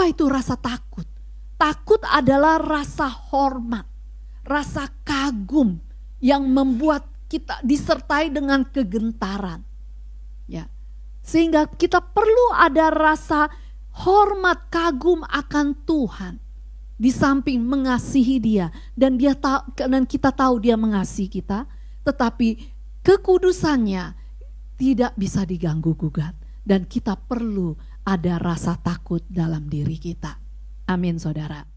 Apa itu rasa takut? Takut adalah rasa hormat, rasa kagum yang membuat kita disertai dengan kegentaran. Ya. Sehingga kita perlu ada rasa hormat, kagum akan Tuhan. Di samping mengasihi Dia, dan kita tahu Dia mengasihi kita, tetapi kekudusannya tidak bisa diganggu gugat, dan kita perlu ada rasa takut dalam diri kita. Amin, saudara.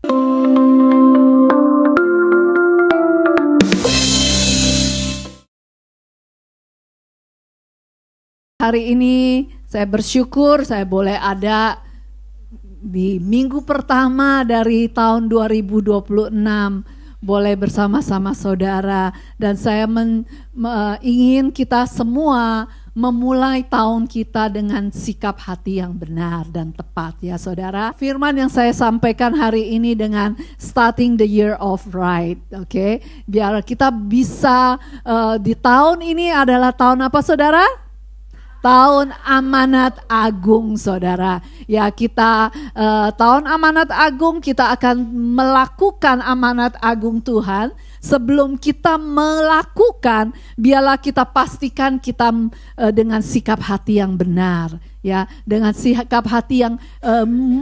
Hari ini saya bersyukur saya boleh ada di minggu pertama dari tahun 2026, boleh bersama-sama saudara, dan saya ingin kita semua memulai tahun kita dengan sikap hati yang benar dan tepat, ya saudara. Firman yang saya sampaikan hari ini dengan starting the year of right, oke? Biar kita bisa di tahun ini adalah tahun apa, saudara? Tahun amanat agung, saudara. Ya, kita tahun amanat agung, kita akan melakukan amanat agung Tuhan. Sebelum kita melakukan, biarlah kita pastikan kita dengan sikap hati yang benar, ya, dengan sikap hati yang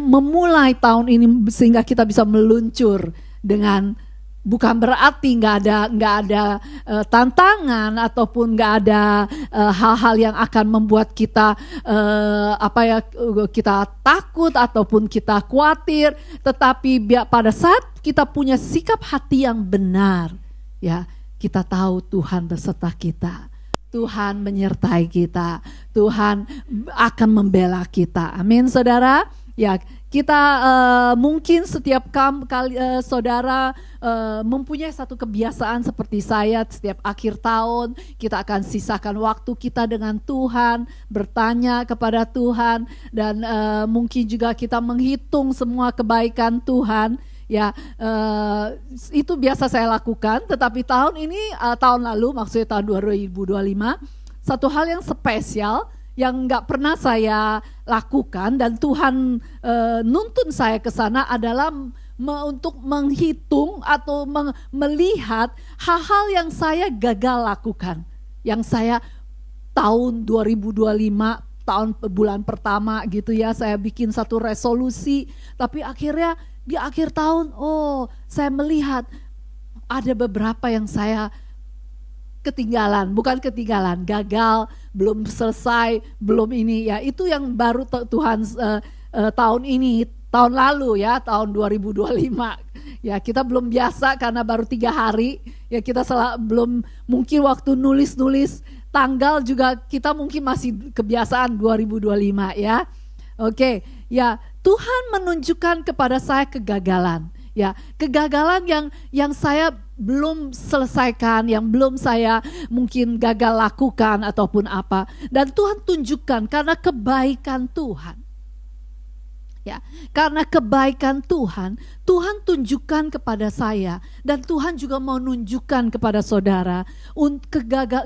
memulai tahun ini sehingga kita bisa meluncur dengan, bukan berarti nggak ada tantangan ataupun nggak ada hal-hal yang akan membuat kita kita takut ataupun kita khawatir, tetapi pada saat kita punya sikap hati yang benar, ya, kita tahu Tuhan beserta kita, Tuhan menyertai kita, Tuhan akan membela kita. Amin, saudara. Ya, kita mungkin setiap kali saudara mempunyai satu kebiasaan seperti saya, setiap akhir tahun kita akan sisakan waktu kita dengan Tuhan, bertanya kepada Tuhan, dan mungkin juga kita menghitung semua kebaikan Tuhan. Ya, itu biasa saya lakukan, tetapi tahun ini, tahun lalu, maksudnya tahun 2025, satu hal yang spesial yang nggak pernah saya lakukan, dan Tuhan nuntun saya ke sana adalah untuk menghitung atau melihat hal-hal yang saya gagal lakukan, yang saya tahun 2025 tahun bulan pertama gitu ya, saya bikin satu resolusi, tapi akhirnya di akhir tahun, saya melihat ada beberapa yang saya gagal, belum selesai, belum ini, ya, itu yang baru Tuhan tahun ini, tahun lalu ya, tahun 2025, ya, kita belum biasa karena baru 3 hari, ya, kita belum mungkin waktu nulis tanggal juga kita mungkin masih kebiasaan 2025 ya. Oke, ya, Tuhan menunjukkan kepada saya kegagalan. Ya, kegagalan yang saya belum selesaikan, yang belum saya mungkin gagal lakukan ataupun apa. Dan Tuhan tunjukkan karena kebaikan Tuhan. Ya, karena kebaikan Tuhan, Tuhan tunjukkan kepada saya, dan Tuhan juga mau nunjukkan kepada saudara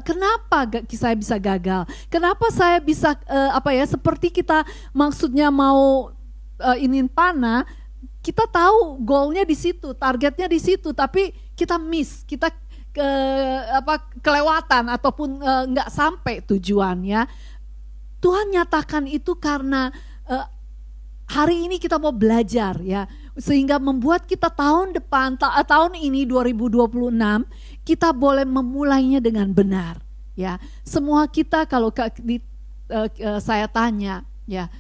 kenapa saya bisa gagal, kenapa saya bisa seperti kita maksudnya mau ingin panah. Kita tahu goalnya di situ, targetnya di situ, tapi kita miss, kita kelewatan ataupun nggak sampai tujuannya. Tuhan nyatakan itu karena hari ini kita mau belajar, ya, sehingga membuat kita tahun depan, tahun ini 2026 kita boleh memulainya dengan benar, ya. Semua kita kalau saya tanya, ya,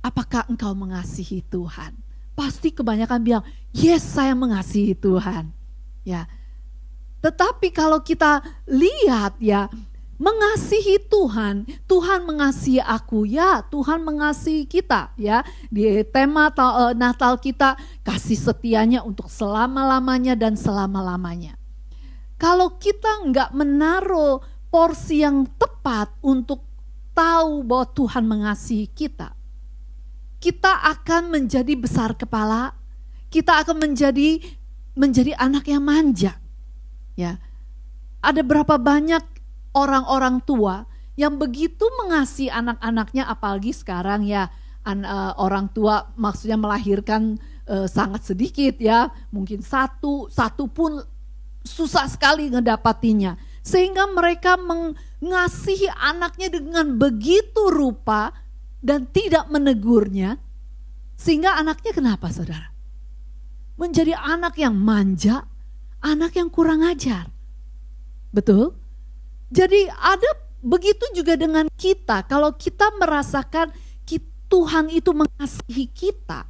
apakah engkau mengasihi Tuhan? Pasti kebanyakan bilang, yes, saya mengasihi Tuhan, ya. Tetapi kalau kita lihat, ya, mengasihi Tuhan, Tuhan mengasihi aku, ya, Tuhan mengasihi kita, ya. Di tema Natal kita, kasih setianya untuk selama-lamanya dan selama-lamanya. Kalau kita nggak menaruh porsi yang tepat untuk tahu bahwa Tuhan mengasihi kita akan menjadi besar kepala, kita akan menjadi anak yang manja. Ya, ada berapa banyak orang-orang tua yang begitu mengasihi anak-anaknya, apalagi sekarang ya orang tua maksudnya melahirkan sangat sedikit ya, mungkin satu pun susah sekali ngedapatinya, sehingga mereka mengasihi anaknya dengan begitu rupa dan tidak menegurnya, sehingga anaknya kenapa saudara? Menjadi anak yang manja, anak yang kurang ajar. Betul? Jadi ada begitu juga dengan kita, kalau kita merasakan Tuhan itu mengasihi kita,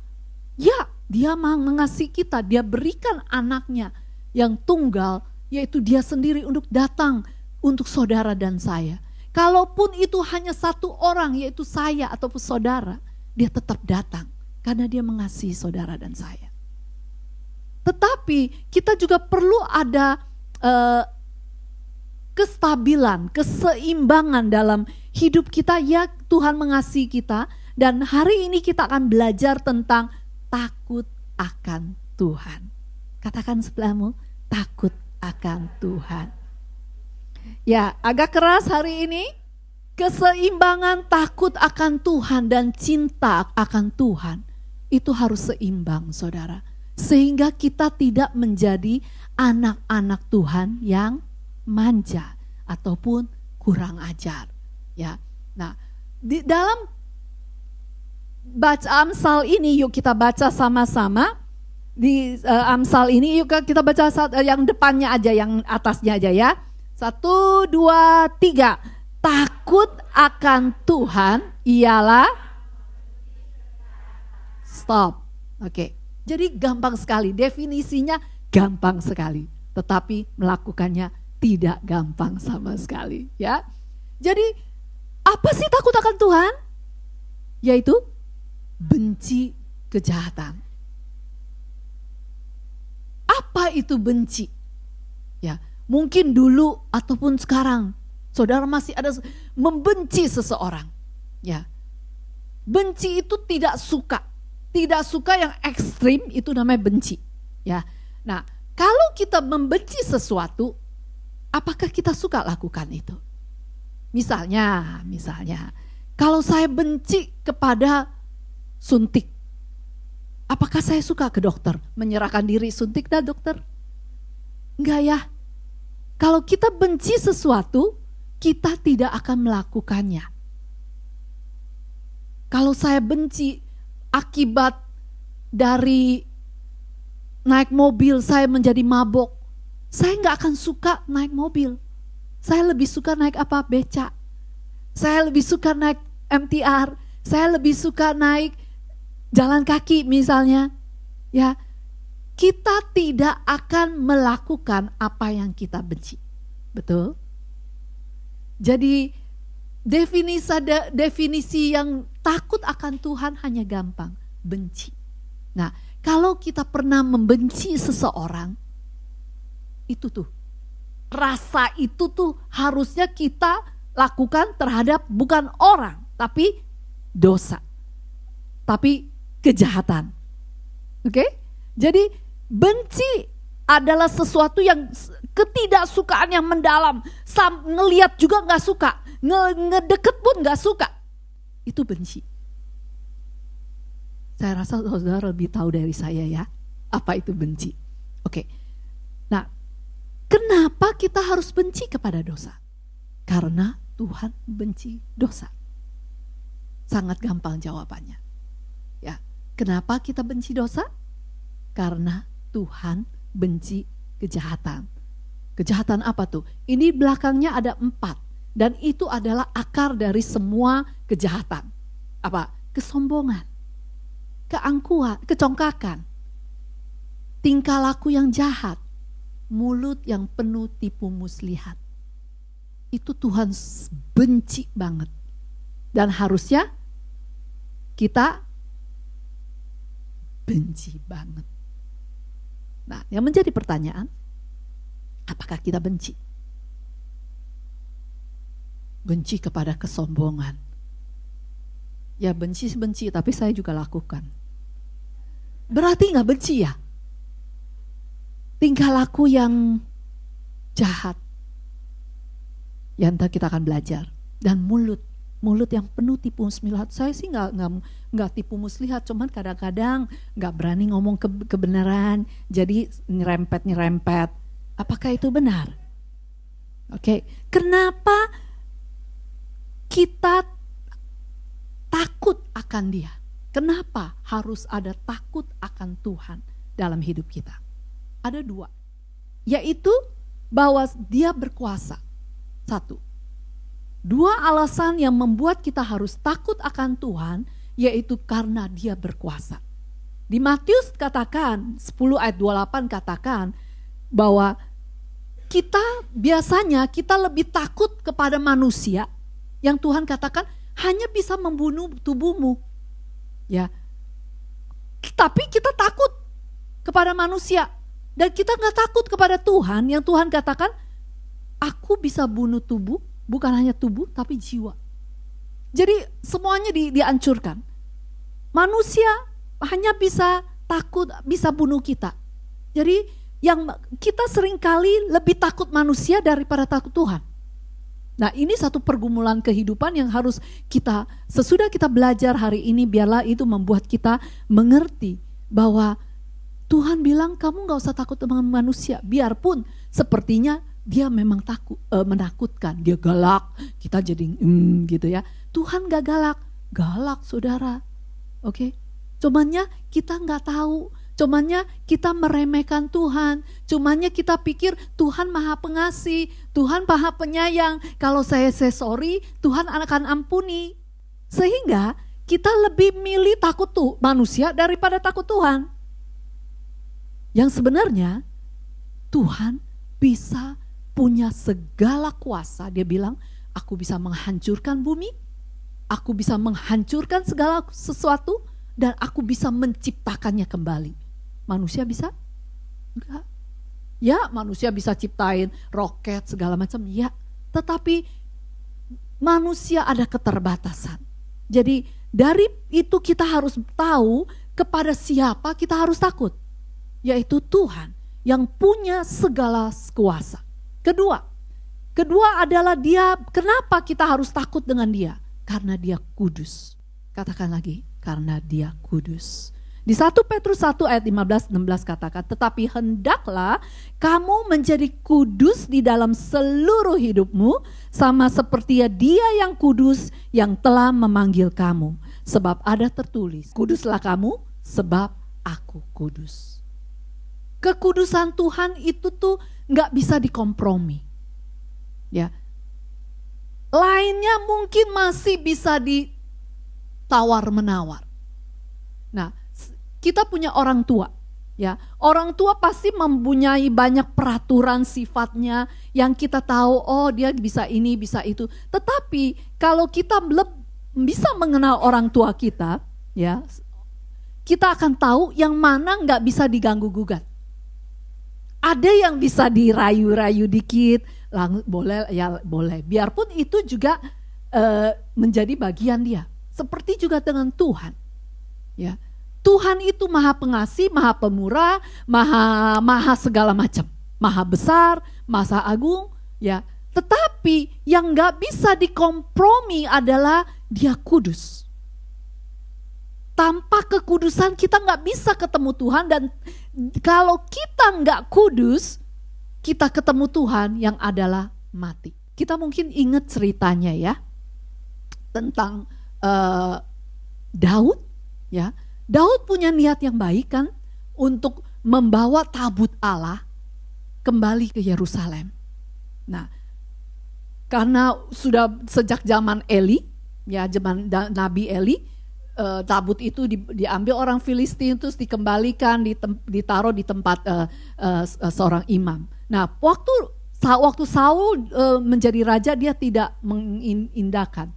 ya dia mengasihi kita, dia berikan anaknya yang tunggal, yaitu dia sendiri untuk datang untuk saudara dan saya. Kalaupun itu hanya satu orang, yaitu saya ataupun saudara, dia tetap datang karena dia mengasihi saudara dan saya. Tetapi kita juga perlu ada kestabilan, keseimbangan dalam hidup kita. Ya, Tuhan mengasihi kita, dan hari ini kita akan belajar tentang takut akan Tuhan. Katakan sebelahmu, takut akan Tuhan. Ya, agak keras hari ini. Keseimbangan takut akan Tuhan dan cinta akan Tuhan itu harus seimbang, saudara. Sehingga kita tidak menjadi anak-anak Tuhan yang manja ataupun kurang ajar. Ya, nah di dalam baca Amsal ini, yuk kita baca sama-sama. Di Amsal ini yuk kita baca yang depannya aja, yang atasnya aja ya. 1, 2, 3. Takut akan Tuhan ialah stop. Oke. Jadi gampang sekali, definisinya gampang sekali, tetapi melakukannya tidak gampang sama sekali, ya. Jadi apa sih takut akan Tuhan? Yaitu benci kejahatan. Apa itu benci? Ya, mungkin dulu ataupun sekarang saudara masih ada membenci seseorang. Ya. Benci itu tidak suka. Tidak suka yang ekstrim itu namanya benci. Ya. Nah, kalau kita membenci sesuatu, apakah kita suka lakukan itu? Misalnya, kalau saya benci kepada suntik, apakah saya suka ke dokter? Menyerahkan diri suntik dah dokter? Enggak ya. Kalau kita benci sesuatu, kita tidak akan melakukannya. Kalau saya benci akibat dari naik mobil saya menjadi mabok, saya nggak akan suka naik mobil. Saya lebih suka naik apa? Beca. Saya lebih suka naik MTR. Saya lebih suka naik jalan kaki misalnya. Ya, kita tidak akan melakukan apa yang kita benci. Betul? Jadi definisi yang takut akan Tuhan hanya gampang, benci. Nah, kalau kita pernah membenci seseorang, itu tuh, rasa itu tuh harusnya kita lakukan terhadap bukan orang, tapi dosa. Tapi kejahatan. Oke? Jadi benci adalah sesuatu yang ketidaksukaan yang mendalam. Ngelihat juga gak suka, ngedeket pun gak suka. Itu benci. Saya rasa saudara lebih tahu dari saya ya, apa itu benci. Oke. Nah, kenapa kita harus benci kepada dosa? Karena Tuhan benci dosa. Sangat gampang jawabannya. Ya, kenapa kita benci dosa? Karena Tuhan benci kejahatan. Kejahatan apa tuh? Ini belakangnya ada 4. Dan itu adalah akar dari semua kejahatan. Apa? Kesombongan, keangkuhan, kecongkakan, tingkah laku yang jahat, mulut yang penuh tipu muslihat. Itu Tuhan benci banget. Dan harusnya kita benci banget. Nah, yang menjadi pertanyaan, apakah kita benci? Benci kepada kesombongan. Ya benci, tapi saya juga lakukan. Berarti gak benci ya? Tingkah laku yang jahat, yang ntar kita akan belajar. Dan mulut mulut yang penuh tipu muslihat. Saya sih nggak tipu muslihat, cuman kadang-kadang nggak berani ngomong kebenaran, jadi nyerempet. Apakah itu benar? Oke, kenapa kita takut akan Dia? Kenapa harus ada takut akan Tuhan dalam hidup kita? Ada 2, yaitu bahwa Dia berkuasa. 1. 2 alasan yang membuat kita harus takut akan Tuhan, yaitu karena Dia berkuasa. Di Matius katakan, 10 ayat 28 katakan bahwa biasanya kita lebih takut kepada manusia yang Tuhan katakan hanya bisa membunuh tubuhmu. Ya. Tapi kita takut kepada manusia dan kita nggak takut kepada Tuhan yang Tuhan katakan, aku bisa bunuh tubuh, bukan hanya tubuh tapi jiwa. Jadi semuanya dihancurkan. Manusia hanya bisa takut, bisa bunuh kita. Jadi yang kita seringkali lebih takut manusia daripada takut Tuhan. Nah, ini satu pergumulan kehidupan yang harus kita, sesudah kita belajar hari ini, biarlah itu membuat kita mengerti bahwa Tuhan bilang kamu gak usah takut dengan manusia, biarpun sepertinya dia memang menakutkan, dia galak, kita jadi gitu ya. Tuhan gak galak saudara, oke? Cumannya kita gak tahu, cumannya kita meremehkan Tuhan, cumannya kita pikir Tuhan maha pengasih, Tuhan maha penyayang, kalau saya sorry Tuhan akan ampuni. Sehingga kita lebih milih takut manusia daripada takut Tuhan. Yang sebenarnya Tuhan bisa punya segala kuasa. Dia bilang, aku bisa menghancurkan bumi, aku bisa menghancurkan segala sesuatu, dan aku bisa menciptakannya kembali. Manusia bisa? Enggak. Ya, manusia bisa ciptain roket segala macam, ya. Tetapi manusia ada keterbatasan. Jadi dari itu kita harus tahu kepada siapa kita harus takut. Yaitu Tuhan yang punya segala kuasa. Kedua adalah Dia, kenapa kita harus takut dengan Dia? Karena Dia kudus. Katakan lagi, karena Dia kudus. Di 1 Petrus 1 ayat 15-16 katakan, tetapi hendaklah kamu menjadi kudus di dalam seluruh hidupmu, sama seperti Dia yang kudus yang telah memanggil kamu. Sebab ada tertulis, kuduslah kamu sebab aku kudus. Kekudusan Tuhan itu tuh gak bisa dikompromi. Ya. Lainnya mungkin masih bisa ditawar-menawar. Nah, kita punya orang tua, ya. Orang tua pasti mempunyai banyak peraturan sifatnya yang kita tahu, oh dia bisa ini, bisa itu. Tetapi kalau kita bisa mengenal orang tua kita, ya, kita akan tahu yang mana nggak bisa diganggu gugat. Ada yang bisa dirayu-rayu dikit, boleh ya boleh. Biarpun itu juga menjadi bagian Dia. Seperti juga dengan Tuhan, ya. Tuhan itu maha pengasih, maha pemurah, maha segala macam, maha besar, maha agung, ya. Tetapi yang nggak bisa dikompromi adalah Dia kudus. Tanpa kekudusan kita nggak bisa ketemu Tuhan, dan kalau kita nggak kudus, kita ketemu Tuhan yang adalah mati. Kita mungkin ingat ceritanya ya tentang Daud, ya. Daud punya niat yang baik kan untuk membawa tabut Allah kembali ke Yerusalem. Nah, karena sudah sejak zaman Eli, ya zaman Nabi Eli, tabut itu diambil orang Filistin terus dikembalikan, ditaruh di tempat seorang imam. Nah, waktu Saul menjadi raja dia tidak mengindahkan.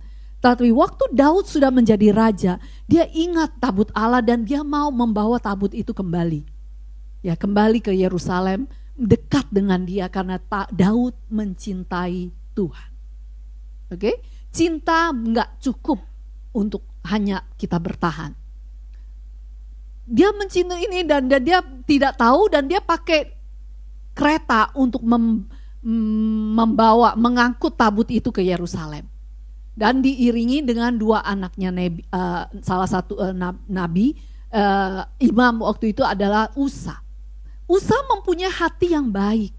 Tapi waktu Daud sudah menjadi raja, dia ingat tabut Allah dan dia mau membawa tabut itu kembali. Ya, kembali ke Yerusalem, dekat dengan Dia karena Daud mencintai Tuhan. Oke? Cinta enggak cukup untuk hanya kita bertahan. Dia mencintai ini dan dia tidak tahu, dan dia pakai kereta untuk mengangkut tabut itu ke Yerusalem. Dan diiringi dengan dua anaknya, salah satu nabi, imam waktu itu adalah Usa. Usa mempunyai hati yang baik.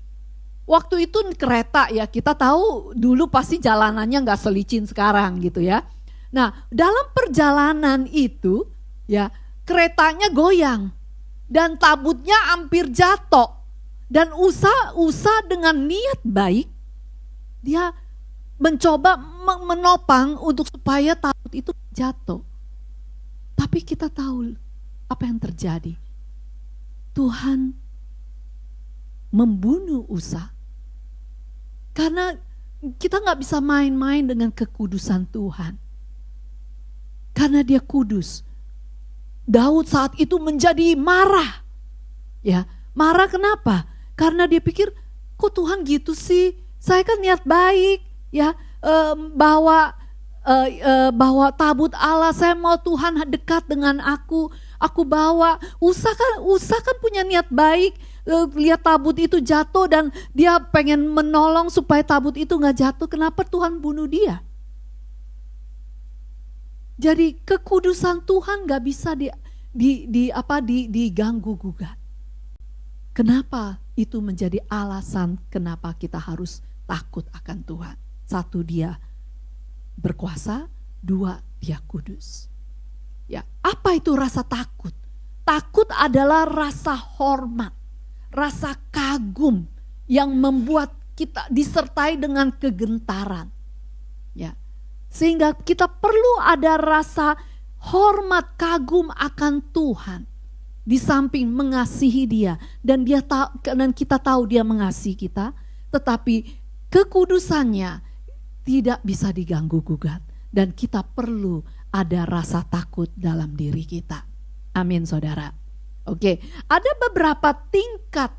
Waktu itu kereta ya, kita tahu dulu pasti jalanannya gak selicin sekarang gitu ya. Nah, dalam perjalanan itu ya, keretanya goyang dan tabutnya hampir jatuh. Dan Usa dengan niat baik, dia mencoba menopang untuk supaya tabut itu jatuh. Tapi kita tahu apa yang terjadi. Tuhan membunuh Usa. Karena kita gak bisa main-main dengan kekudusan Tuhan. Karena dia kudus. Daud saat itu menjadi marah. Ya, marah kenapa? Karena dia pikir, kok Tuhan gitu sih? Saya kan niat baik. Ya, bawa tabut Allah, saya mau Tuhan dekat dengan aku bawa. Usa kan punya niat baik, lihat tabut itu jatuh dan dia pengen menolong supaya tabut itu nggak jatuh. Kenapa Tuhan bunuh dia? Jadi kekudusan Tuhan nggak bisa diganggu gugat. Kenapa itu menjadi alasan kenapa kita harus takut akan Tuhan? Satu, dia berkuasa. Dua, dia kudus. Ya, apa itu rasa takut? Takut adalah rasa hormat, rasa kagum yang membuat kita disertai dengan kegentaran. Ya, sehingga kita perlu ada rasa hormat, kagum akan Tuhan. Di samping mengasihi Dia dan kita tahu Dia mengasihi kita, tetapi kekudusannya tidak bisa diganggu gugat dan kita perlu ada rasa takut dalam diri kita. Amin, saudara. Oke, ada beberapa tingkat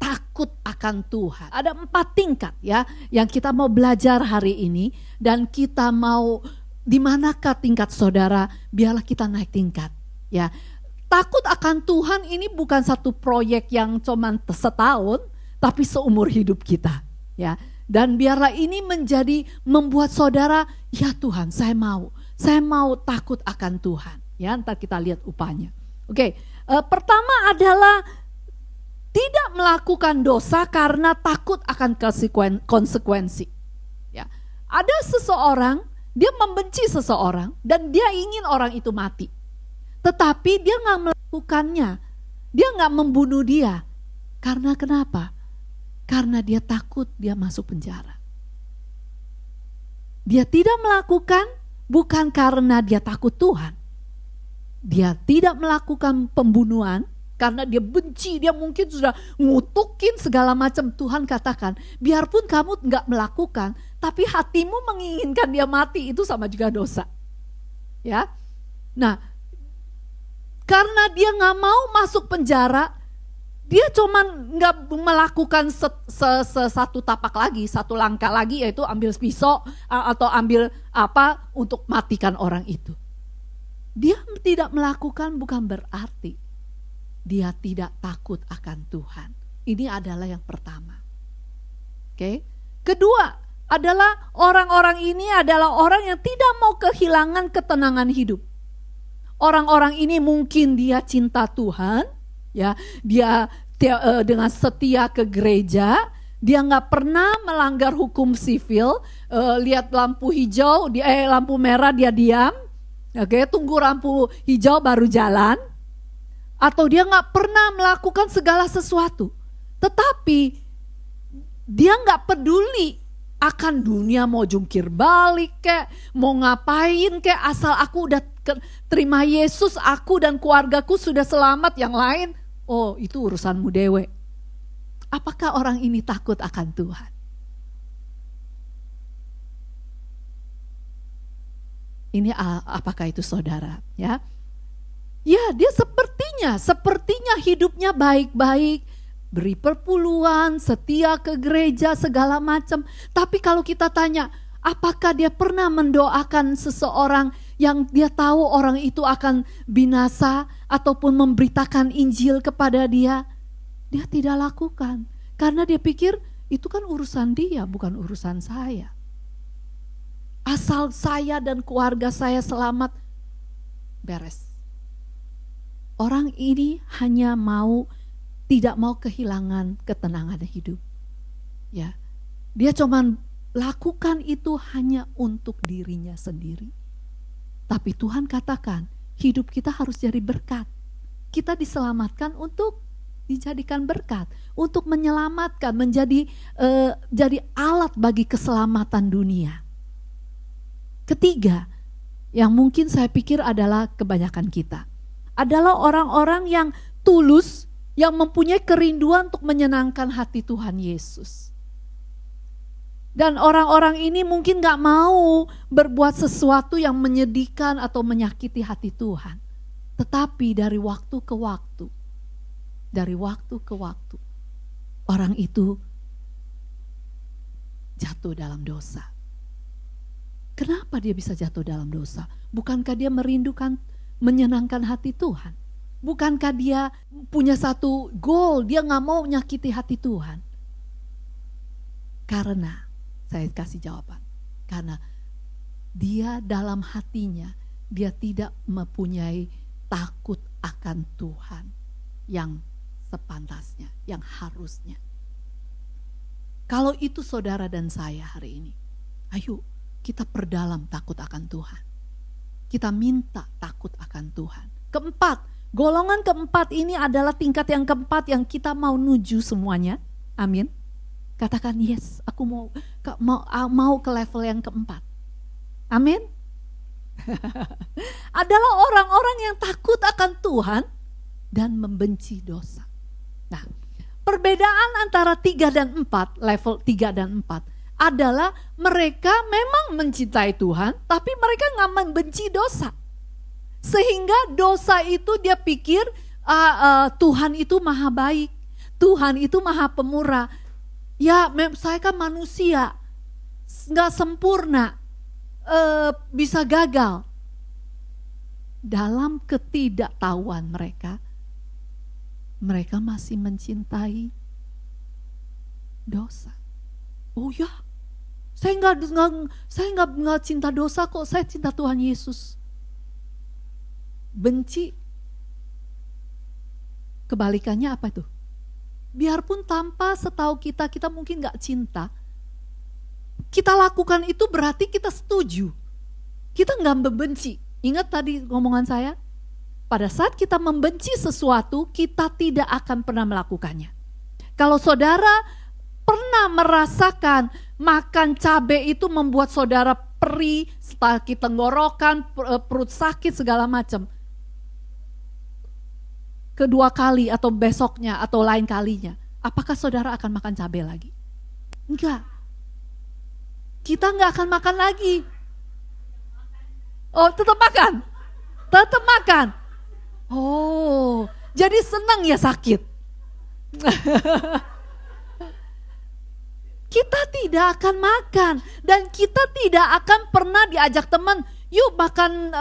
takut akan Tuhan. Ada 4 tingkat ya yang kita mau belajar hari ini, dan kita mau di manakah tingkat saudara, biarlah kita naik tingkat ya. Takut akan Tuhan ini bukan satu proyek yang cuma setahun, tapi seumur hidup kita ya. Dan biarlah ini membuat saudara, ya Tuhan, saya mau takut akan Tuhan. Ya, ntar kita lihat upahnya. Oke, pertama adalah tidak melakukan dosa karena takut akan konsekuensi. Ya, ada seseorang, dia membenci seseorang dan dia ingin orang itu mati. Tetapi dia nggak melakukannya, dia nggak membunuh dia. Karena kenapa? Karena dia takut dia masuk penjara. Dia tidak melakukan bukan karena dia takut Tuhan. Dia tidak melakukan pembunuhan karena dia benci, dia mungkin sudah ngutukin segala macam. Tuhan katakan, biarpun kamu nggak melakukan, tapi hatimu menginginkan dia mati, itu sama juga dosa. Ya, nah, karena dia nggak mau masuk penjara, dia cuman nggak melakukan satu tapak lagi, satu langkah lagi, yaitu ambil pisau atau ambil apa untuk matikan orang itu. Dia tidak melakukan bukan berarti dia tidak takut akan Tuhan. Ini adalah yang pertama. Oke. Kedua adalah orang-orang ini adalah orang yang tidak mau kehilangan ketenangan hidup. Orang-orang ini mungkin dia cinta Tuhan, ya, dia dengan setia ke gereja, dia nggak pernah melanggar hukum sivil. Lihat lampu hijau, lampu merah dia diam, oke, tunggu lampu hijau baru jalan. Atau dia nggak pernah melakukan segala sesuatu, tetapi dia nggak peduli akan dunia mau jungkir balik kek, mau ngapain kek, asal aku udah terima Yesus, aku dan keluargaku sudah selamat, yang lain oh itu urusanmu dewe. Apakah orang ini takut akan Tuhan? Ini apakah itu saudara? Ya, ya, dia sepertinya hidupnya baik-baik, beri perpuluhan, setia ke gereja, segala macam. Tapi kalau kita tanya, apakah dia pernah mendoakan seseorang yang dia tahu orang itu akan binasa ataupun memberitakan Injil kepada dia? Dia tidak lakukan karena dia pikir itu kan urusan dia, bukan urusan saya. Asal saya dan keluarga saya selamat, beres. Orang ini hanya tidak mau kehilangan ketenangan hidup. Ya, dia cuma lakukan itu hanya untuk dirinya sendiri. Tapi Tuhan katakan, hidup kita harus jadi berkat. Kita diselamatkan untuk dijadikan berkat, untuk menyelamatkan, jadi alat bagi keselamatan dunia. Ketiga, yang mungkin saya pikir adalah kebanyakan kita, adalah orang-orang yang tulus, yang mempunyai kerinduan untuk menyenangkan hati Tuhan Yesus. Dan orang-orang ini mungkin gak mau berbuat sesuatu yang menyedihkan atau menyakiti hati Tuhan. Tetapi dari waktu ke waktu, orang itu jatuh dalam dosa. Kenapa dia bisa jatuh dalam dosa? Bukankah dia merindukan menyenangkan hati Tuhan? Bukankah dia punya satu goal, dia gak mau menyakiti hati Tuhan? Karena, saya kasih jawaban, karena dia dalam hatinya, dia tidak mempunyai takut akan Tuhan yang sepantasnya, yang harusnya. Kalau itu saudara dan saya hari ini, ayo kita perdalam takut akan Tuhan. Kita minta takut akan Tuhan. Keempat, golongan keempat ini adalah tingkat yang keempat yang kita mau nuju semuanya. Amin. Katakan yes, aku mau ke level yang keempat. Amin. Adalah orang-orang yang takut akan Tuhan dan membenci dosa. Nah, perbedaan antara 3 dan 4, level 3 dan 4 adalah mereka memang mencintai Tuhan, tapi mereka gak membenci dosa. Sehingga dosa itu dia pikir Tuhan itu maha baik, Tuhan itu maha pemurah. Ya, saya kan manusia, gak sempurna, bisa gagal. Dalam ketidaktahuan mereka masih mencintai dosa. Oh ya, saya nggak cinta dosa kok, saya cinta Tuhan Yesus. Benci, kebalikannya apa itu? Biarpun tanpa setahu kita mungkin nggak cinta, kita lakukan itu berarti kita setuju. Kita nggak membenci. Ingat tadi ngomongan saya? Pada saat kita membenci sesuatu, kita tidak akan pernah melakukannya. Kalau saudara pernah merasakan makan cabai itu membuat saudara perih, sakit tenggorokan, perut sakit segala macam. Kedua kali atau besoknya atau lain kalinya, apakah saudara akan makan cabai lagi? Enggak. Kita enggak akan makan lagi. Oh, tetap makan. Tetap makan. Oh, jadi senang ya sakit. Kita tidak akan makan dan kita tidak akan pernah diajak teman, yuk makan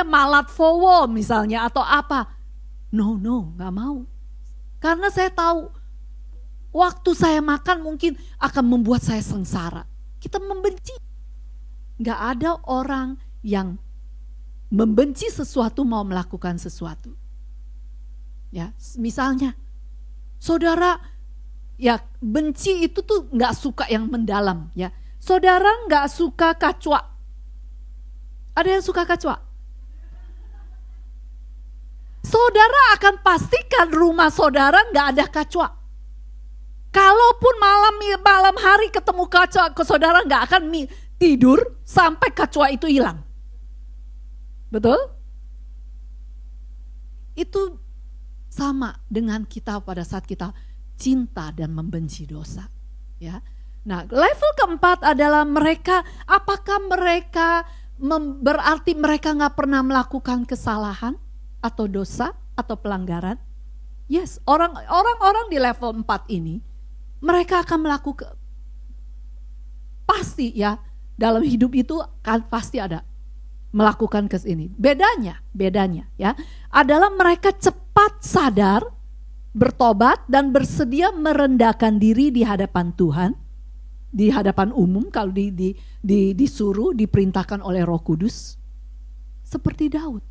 malat fowo misalnya atau apa. No, gak mau. Karena saya tahu waktu saya makan mungkin akan membuat saya sengsara. Kita membenci. Gak ada orang yang membenci sesuatu mau melakukan sesuatu. Ya, misalnya saudara ya benci itu tuh gak suka yang mendalam ya. Saudara gak suka kacwa. Ada yang suka kacwa? Saudara akan pastikan rumah saudara gak ada kacwa. Kalaupun malam hari ketemu kacwa, saudara gak akan tidur sampai kacwa itu hilang. Betul? Itu sama dengan kita pada saat kita cinta dan membenci dosa. Ya. Nah, level keempat adalah mereka, apakah mereka berarti mereka gak pernah melakukan kesalahan atau dosa atau pelanggaran? Yes, orang-orang di level 4 ini mereka akan melakukan, pasti ya, dalam hidup itu kan pasti ada melakukan ini. Bedanya ya, adalah mereka cepat sadar, bertobat dan bersedia merendahkan diri di hadapan Tuhan di hadapan umum kalau disuruh, diperintahkan oleh Roh Kudus? Seperti Daud.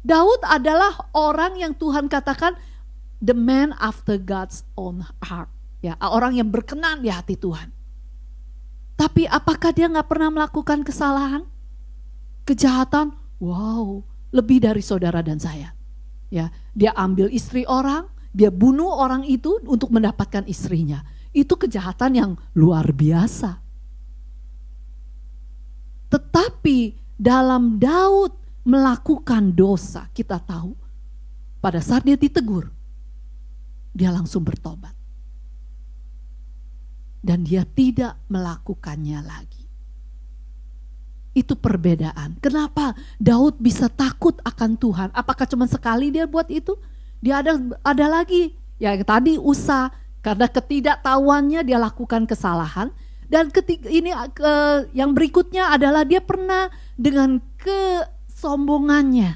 Daud adalah orang yang Tuhan katakan the man after God's own heart. Ya, orang yang berkenan di hati Tuhan. Tapi apakah dia gak pernah melakukan kesalahan? Kejahatan? Wow, lebih dari saudara dan saya. Ya, dia ambil istri orang, dia bunuh orang itu untuk mendapatkan istrinya. Itu kejahatan yang luar biasa. Tetapi dalam Daud melakukan dosa, kita tahu pada saat dia ditegur, dia langsung bertobat. Dan dia tidak melakukannya lagi. Itu perbedaan. Kenapa Daud bisa takut akan Tuhan? Apakah cuma sekali dia buat itu? Dia ada lagi. Ya tadi Usa, karena ketidaktahuannya dia lakukan kesalahan. Dan yang berikutnya adalah dia pernah dengan kesombongannya.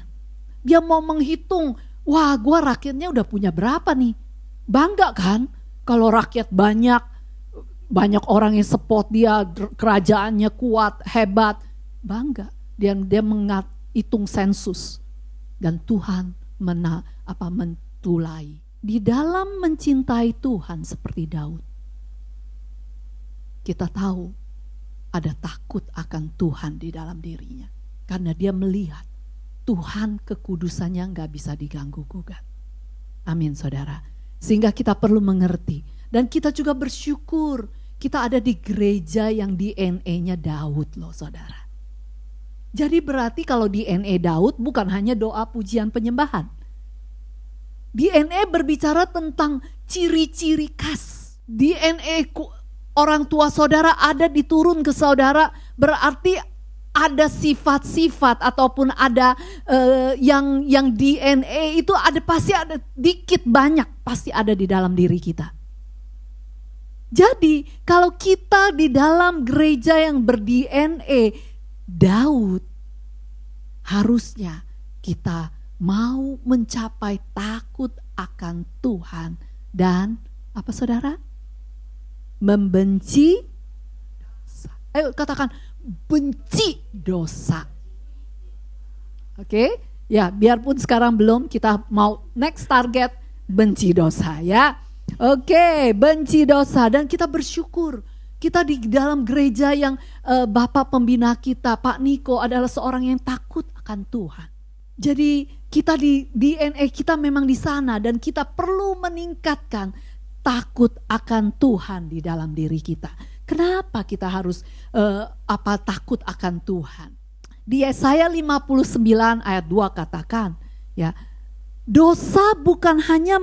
Dia mau menghitung, wah gua rakyatnya udah punya berapa nih. Bangga kan kalau rakyat banyak orang yang support dia, kerajaannya kuat, hebat. Bangga. Dia menghitung sensus. Dan Tuhan mentulai. Di dalam mencintai Tuhan seperti Daud, kita tahu ada takut akan Tuhan di dalam dirinya. Karena dia melihat Tuhan kekudusannya gak bisa diganggu gugat. Amin saudara. Sehingga kita perlu mengerti. Dan kita juga bersyukur kita ada di gereja yang DNA-nya Daud loh saudara. Jadi berarti kalau DNA Daud bukan hanya doa pujian penyembahan. DNA berbicara tentang ciri-ciri khas. DNA orang tua saudara ada diturun ke saudara, berarti ada sifat-sifat ataupun ada yang DNA itu ada, pasti ada dikit banyak, pasti ada di dalam diri kita. Jadi kalau kita di dalam gereja yang ber-DNA Daud, harusnya kita mau mencapai takut akan Tuhan dan apa saudara? Membenci dosa. Ayo katakan benci dosa. Oke? Ya, biarpun sekarang belum, kita mau next target benci dosa ya. Oke, benci dosa dan kita bersyukur. Kita di dalam gereja yang Bapak pembina kita, Pak Niko adalah seorang yang takut akan Tuhan. Jadi kita di DNA kita memang di sana dan kita perlu meningkatkan takut akan Tuhan di dalam diri kita. Kenapa kita harus takut akan Tuhan? Di Yesaya 59 ayat 2 katakan, ya, dosa bukan hanya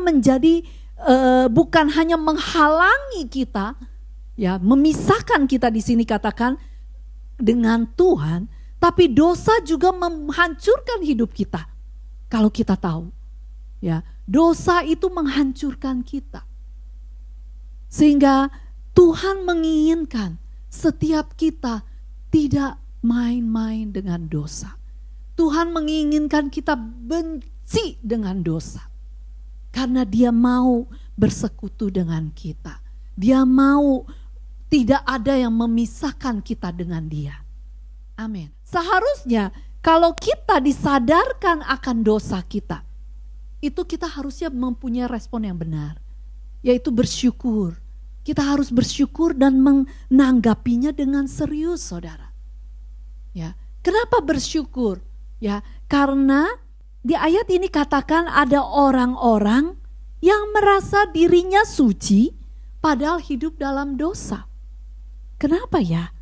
menghalangi kita, ya, memisahkan kita di sini katakan dengan Tuhan, tapi dosa juga menghancurkan hidup kita. Kalau kita tahu, ya, dosa itu menghancurkan kita. Sehingga Tuhan menginginkan setiap kita tidak main-main dengan dosa. Tuhan menginginkan kita benci dengan dosa. Karena Dia mau bersekutu dengan kita. Dia mau tidak ada yang memisahkan kita dengan Dia. Amin. Seharusnya kalau kita disadarkan akan dosa kita, itu kita harusnya mempunyai respon yang benar, yaitu bersyukur. Kita harus bersyukur dan menanggapinya dengan serius, saudara. Ya, kenapa bersyukur? Ya, karena di ayat ini katakan ada orang-orang yang merasa dirinya suci, padahal hidup dalam dosa. Kenapa ya?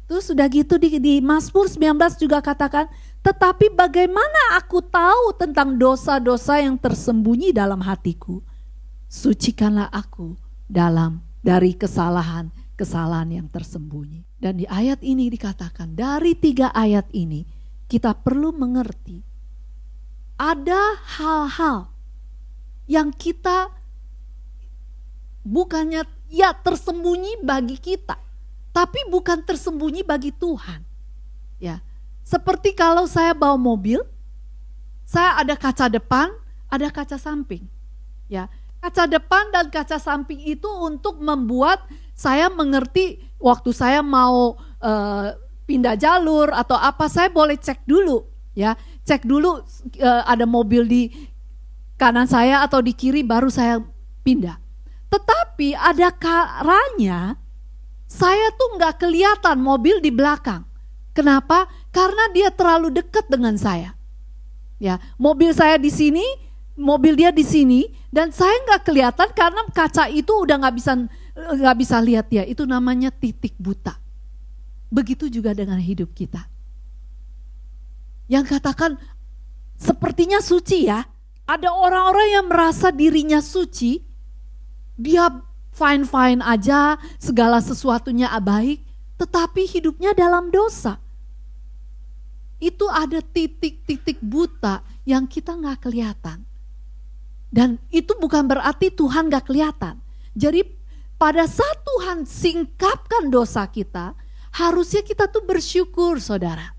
Terus sudah gitu di Mazmur 19 juga katakan, tetapi bagaimana aku tahu tentang dosa-dosa yang tersembunyi dalam hatiku? Sucikanlah aku dari kesalahan yang tersembunyi. Dan di ayat ini dikatakan, dari 3 ayat ini kita perlu mengerti ada hal-hal yang kita bukannya ya tersembunyi bagi kita, tapi bukan tersembunyi bagi Tuhan. Ya, seperti kalau saya bawa mobil, saya ada kaca depan, ada kaca samping. Ya, kaca depan dan kaca samping itu untuk membuat Saya mengerti waktu saya mau pindah jalur atau apa, saya boleh cek dulu ya. Cek dulu ada mobil di kanan saya atau di kiri baru saya pindah. Tetapi ada kalanya saya tuh nggak kelihatan mobil di belakang. Kenapa? Karena dia terlalu dekat dengan saya. Ya, mobil saya di sini, mobil dia di sini, dan saya nggak kelihatan karena kaca itu udah nggak bisa lihat dia. Itu namanya titik buta. Begitu juga dengan hidup kita. Yang katakan sepertinya suci ya. Ada orang-orang yang merasa dirinya suci, dia fine-fine aja, segala sesuatunya baik, tetapi hidupnya dalam dosa. Itu ada titik-titik buta yang kita gak kelihatan. Dan itu bukan berarti Tuhan gak kelihatan. Jadi pada saat Tuhan singkapkan dosa kita, harusnya kita tuh bersyukur, saudara.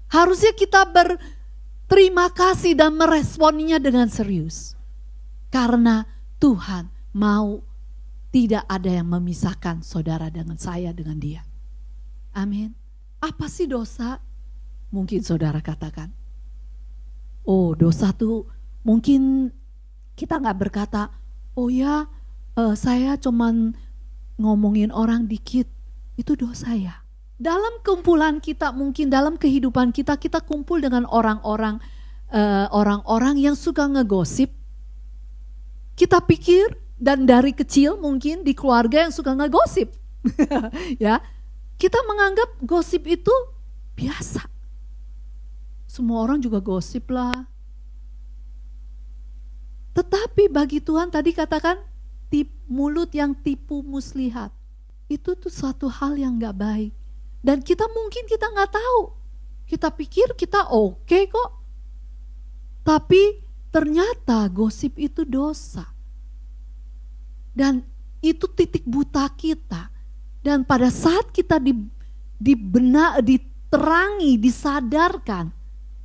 Harusnya kita berterima kasih dan meresponinya dengan serius. Karena Tuhan mau tidak ada yang memisahkan saudara dengan saya, dengan dia. Amin. Apa sih dosa? Mungkin saudara katakan, oh dosa tuh mungkin kita gak berkata, oh ya saya cuman ngomongin orang dikit, itu dosa ya. Dalam kumpulan kita, mungkin dalam kehidupan kita, kita kumpul dengan orang-orang yang suka ngegosip. Kita pikir, dan dari kecil mungkin di keluarga yang suka ngegosip. Ya, kita menganggap gosip itu biasa. Semua orang juga gosip lah. Tetapi bagi Tuhan tadi katakan, mulut yang tipu muslihat. Itu tuh suatu hal yang gak baik. Dan kita gak tahu. Kita pikir kita oke kok. Tapi ternyata gosip itu dosa. Dan itu titik buta kita. Dan pada saat kita diterangi, disadarkan,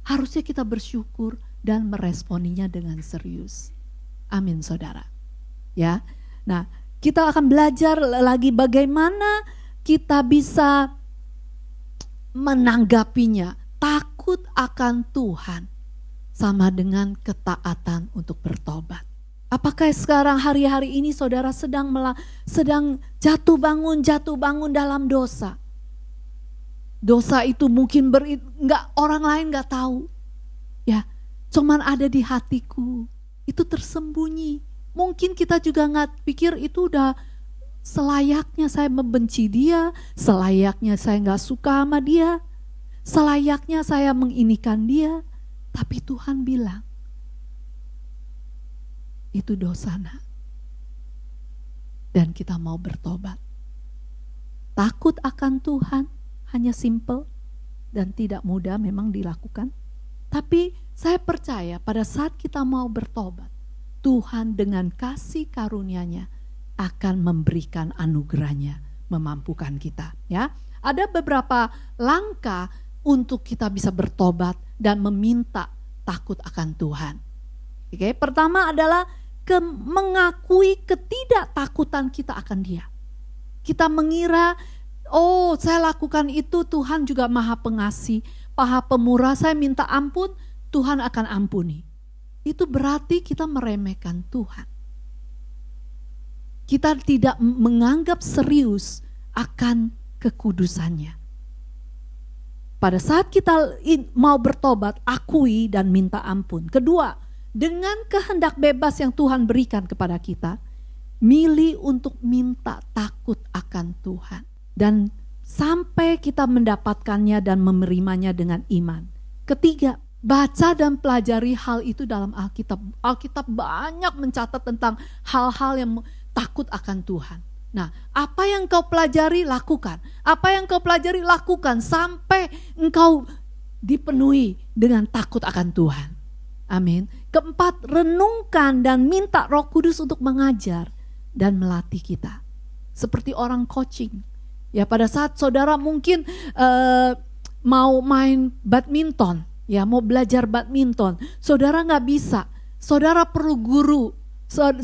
harusnya kita bersyukur dan meresponinya dengan serius. Amin, saudara. Ya, nah kita akan belajar lagi bagaimana kita bisa menanggapinya. Takut akan Tuhan sama dengan ketaatan untuk bertobat. Apakah sekarang hari-hari ini saudara sedang jatuh bangun dalam dosa? Dosa itu mungkin orang lain nggak tahu, ya, cuman ada di hatiku, itu tersembunyi. Mungkin kita juga nggak pikir itu udah selayaknya saya membenci dia, selayaknya saya nggak suka sama dia, selayaknya saya menginikan dia, tapi Tuhan bilang, itu dosa nak. Dan kita mau bertobat. Takut akan Tuhan hanya simple dan tidak mudah memang dilakukan. Tapi saya percaya pada saat kita mau bertobat, Tuhan dengan kasih karunia-Nya akan memberikan anugerah-Nya, memampukan kita. Ya, ada beberapa langkah untuk kita bisa bertobat dan meminta takut akan Tuhan. Oke, pertama adalah mengakui ketidaktakutan kita akan Dia. Kita mengira, oh saya lakukan itu, Tuhan juga Maha Pengasih, Maha Pemurah, saya minta ampun, Tuhan akan ampuni. Itu berarti kita meremehkan Tuhan. Kita tidak menganggap serius akan kekudusannya. Pada saat kita mau bertobat, akui dan minta ampun. Kedua, dengan kehendak bebas yang Tuhan berikan kepada kita, milih untuk minta takut akan Tuhan. Dan sampai kita mendapatkannya dan menerimanya dengan iman. Ketiga, baca dan pelajari hal itu dalam Alkitab. Alkitab banyak mencatat tentang hal-hal yang takut akan Tuhan. Nah, apa yang kau pelajari, lakukan. Apa yang kau pelajari, lakukan sampai engkau dipenuhi dengan takut akan Tuhan. Amin. Keempat, renungkan dan minta Roh Kudus untuk mengajar dan melatih kita. Seperti orang coaching. Ya, pada saat saudara mungkin mau main badminton, ya mau belajar badminton, saudara nggak bisa, saudara perlu guru,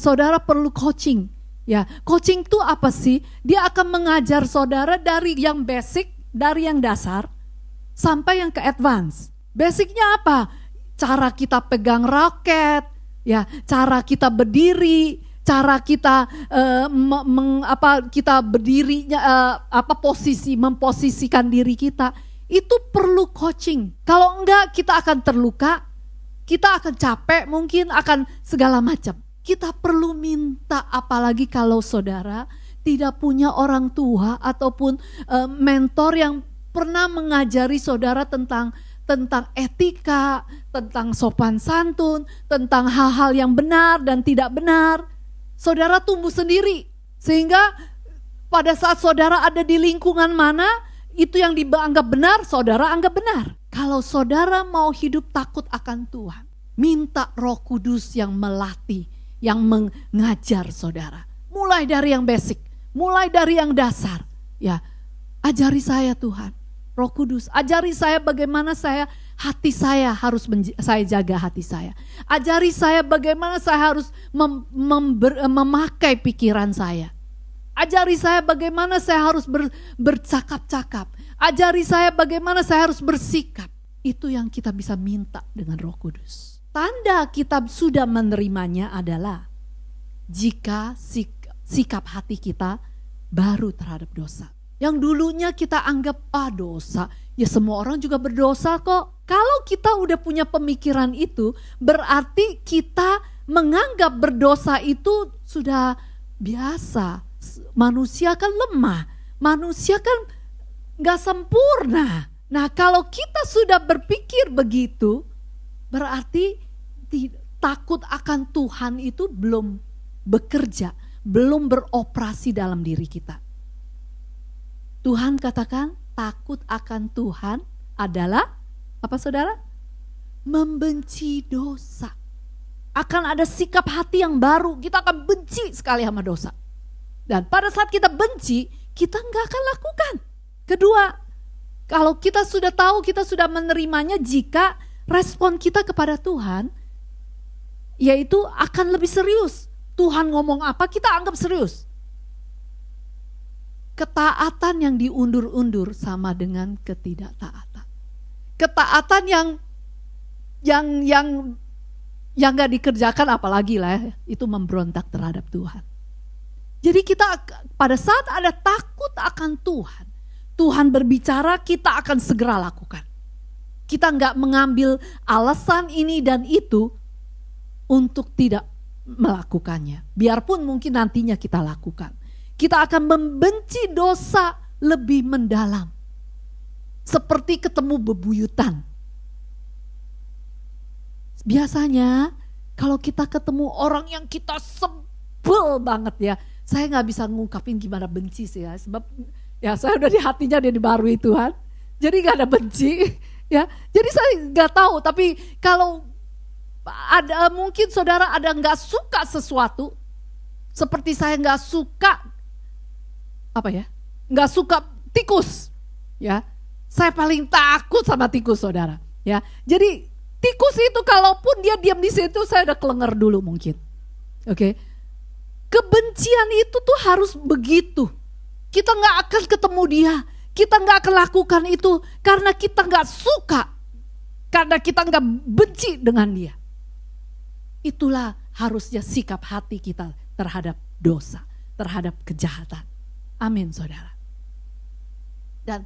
saudara perlu coaching. Ya, coaching itu apa sih? Dia akan mengajar saudara dari yang basic, dari yang dasar sampai yang ke advance. Basicnya apa? Cara kita pegang raket, ya, cara kita berdiri, cara kita kita berdirinya memposisikan diri kita. Itu perlu coaching. Kalau enggak kita akan terluka, kita akan capek, mungkin akan segala macam. Kita perlu minta, apalagi kalau saudara tidak punya orang tua ataupun mentor yang pernah mengajari saudara tentang etika, tentang sopan santun, tentang hal-hal yang benar dan tidak benar. Saudara tumbuh sendiri, sehingga pada saat saudara ada di lingkungan mana, itu yang dianggap benar, saudara anggap benar. Kalau saudara mau hidup takut akan Tuhan, minta Roh Kudus yang melatih, yang mengajar saudara. Mulai dari yang basic, mulai dari yang dasar. Ya, ajari saya Tuhan, Roh Kudus, ajari saya bagaimana hati saya harus saya jaga hati saya. Ajari saya bagaimana saya harus memakai pikiran saya. Ajari saya bagaimana saya harus bercakap-cakap. Ajari saya bagaimana saya harus bersikap. Itu yang kita bisa minta dengan Roh Kudus. Tanda kita sudah menerimanya adalah jika sikap hati kita baru terhadap dosa. Yang dulunya kita anggap dosa, ya semua orang juga berdosa kok. Kalau kita udah punya pemikiran itu, berarti kita menganggap berdosa itu sudah biasa. Manusia kan lemah, manusia kan gak sempurna. Nah kalau kita sudah berpikir begitu, berarti takut akan Tuhan itu belum bekerja, belum beroperasi dalam diri kita. Tuhan katakan takut akan Tuhan adalah apa saudara? Membenci dosa. Akan ada sikap hati yang baru, kita akan benci sekali sama dosa. Dan pada saat kita benci, kita nggak akan lakukan. Kedua, kalau kita sudah tahu, kita sudah menerimanya jika respon kita kepada Tuhan yaitu akan lebih serius. Tuhan ngomong apa kita anggap serius. Ketaatan yang diundur-undur sama dengan ketidaktaatan. Ketaatan yang gak dikerjakan apalagi lah itu memberontak terhadap Tuhan. Jadi kita pada saat ada takut akan Tuhan, Tuhan berbicara kita akan segera lakukan. Kita gak mengambil alasan ini dan itu untuk tidak melakukannya. Biarpun mungkin nantinya kita lakukan. Kita akan membenci dosa lebih mendalam. Seperti ketemu bebuyutan. Biasanya kalau kita ketemu orang yang kita sebel banget ya. Saya gak bisa ngungkapin gimana benci sih ya. Sebab ya saya udah di hatinya dia dibarui Tuhan. Jadi gak ada benci ya. Jadi saya gak tahu, tapi kalau ada mungkin saudara ada nggak suka sesuatu, seperti saya nggak suka nggak suka tikus, ya saya paling takut sama tikus saudara, ya jadi tikus itu kalaupun dia diam di situ saya udah kelenger dulu mungkin, oke. Kebencian itu tuh harus begitu, kita nggak akan ketemu dia, kita nggak akan lakukan itu karena kita nggak suka, karena kita nggak benci dengan dia. Itulah harusnya sikap hati kita terhadap dosa, terhadap kejahatan. Amin saudara. Dan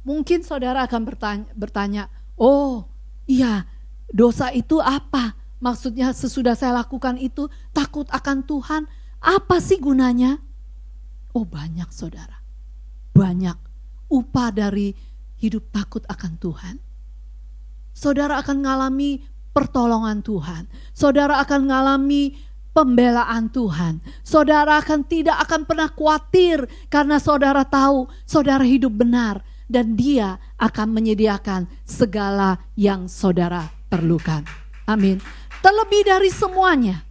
mungkin saudara akan bertanya, oh iya dosa itu apa? Maksudnya sesudah saya lakukan itu takut akan Tuhan, apa sih gunanya? Oh banyak saudara, banyak upah dari hidup takut akan Tuhan. Saudara akan mengalami pertolongan Tuhan. Saudara akan mengalami pembelaan Tuhan. Saudara tidak akan pernah khawatir karena saudara tahu saudara hidup benar dan Dia akan menyediakan segala yang saudara perlukan. Amin. Terlebih dari semuanya,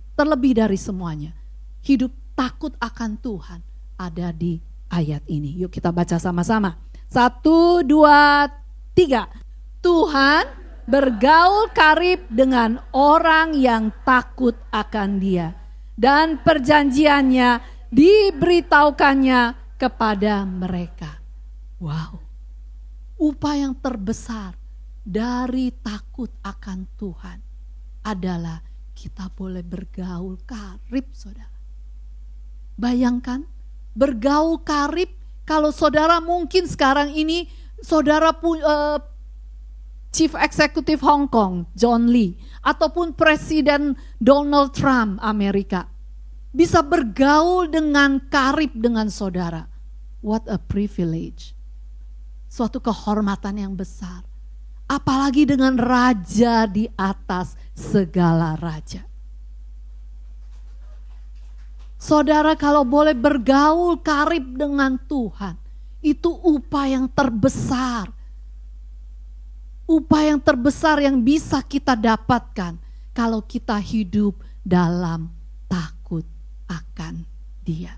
hidup takut akan Tuhan ada di ayat ini. Yuk kita baca sama-sama. 1, 2, 3. Tuhan bergaul karib dengan orang yang takut akan Dia, dan perjanjiannya diberitahukannya kepada mereka. Wow, upah yang terbesar dari takut akan Tuhan adalah kita boleh bergaul karib, saudara. Bayangkan, bergaul karib. Kalau saudara mungkin sekarang ini, saudara Chief Executive Hong Kong, John Lee, ataupun Presiden Donald Trump Amerika, bisa bergaul dengan karib dengan saudara. What a privilege. Suatu kehormatan yang besar. Apalagi dengan raja di atas segala raja. Saudara, kalau boleh bergaul karib dengan Tuhan, itu upah yang terbesar. Upah yang terbesar yang bisa kita dapatkan kalau kita hidup dalam takut akan Dia.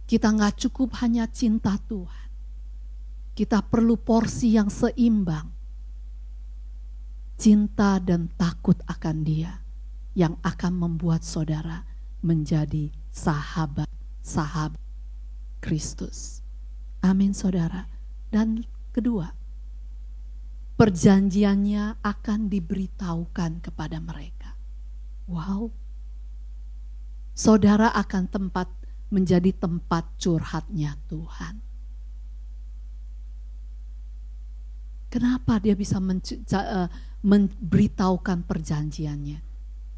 Kita gak cukup hanya cinta Tuhan. Kita perlu porsi yang seimbang. Cinta dan takut akan Dia yang akan membuat saudara menjadi sahabat-sahabat Kristus. Amin, saudara. Dan kedua, perjanjiannya akan diberitahukan kepada mereka. Wow. Saudara akan menjadi tempat curhatnya Tuhan. Kenapa dia bisa memberitahukan perjanjiannya?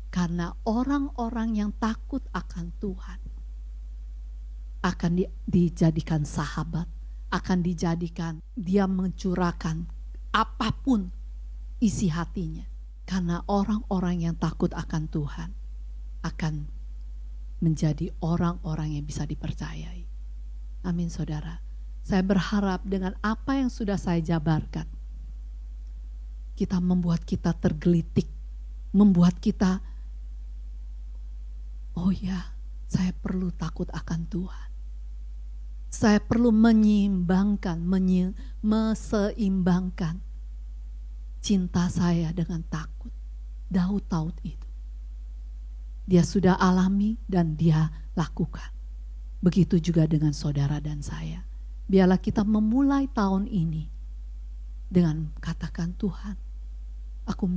Karena orang-orang yang takut akan Tuhan akan dijadikan sahabat, akan dijadikan dia mencurahkan apapun isi hatinya. Karena orang-orang yang takut akan Tuhan akan menjadi orang-orang yang bisa dipercayai. Amin, saudara. Saya berharap dengan apa yang sudah saya jabarkan, kita membuat kita tergelitik, membuat kita, oh ya, saya perlu takut akan Tuhan. Saya perlu meseimbangkan cinta saya dengan takut. Daud tahu itu. Dia sudah alami dan dia lakukan. Begitu juga dengan saudara dan saya. Biarlah kita memulai tahun ini dengan katakan, Tuhan, aku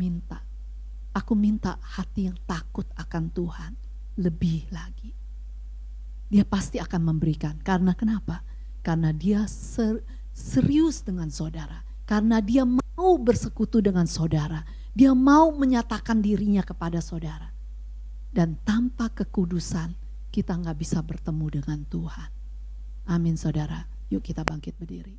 minta hati yang takut akan Tuhan lebih lagi. Dia pasti akan memberikan. Karena kenapa? Karena dia serius dengan saudara. Karena dia mau bersekutu dengan saudara. Dia mau menyatakan dirinya kepada saudara. Dan tanpa kekudusan kita gak bisa bertemu dengan Tuhan. Amin, saudara. Yuk kita bangkit berdiri.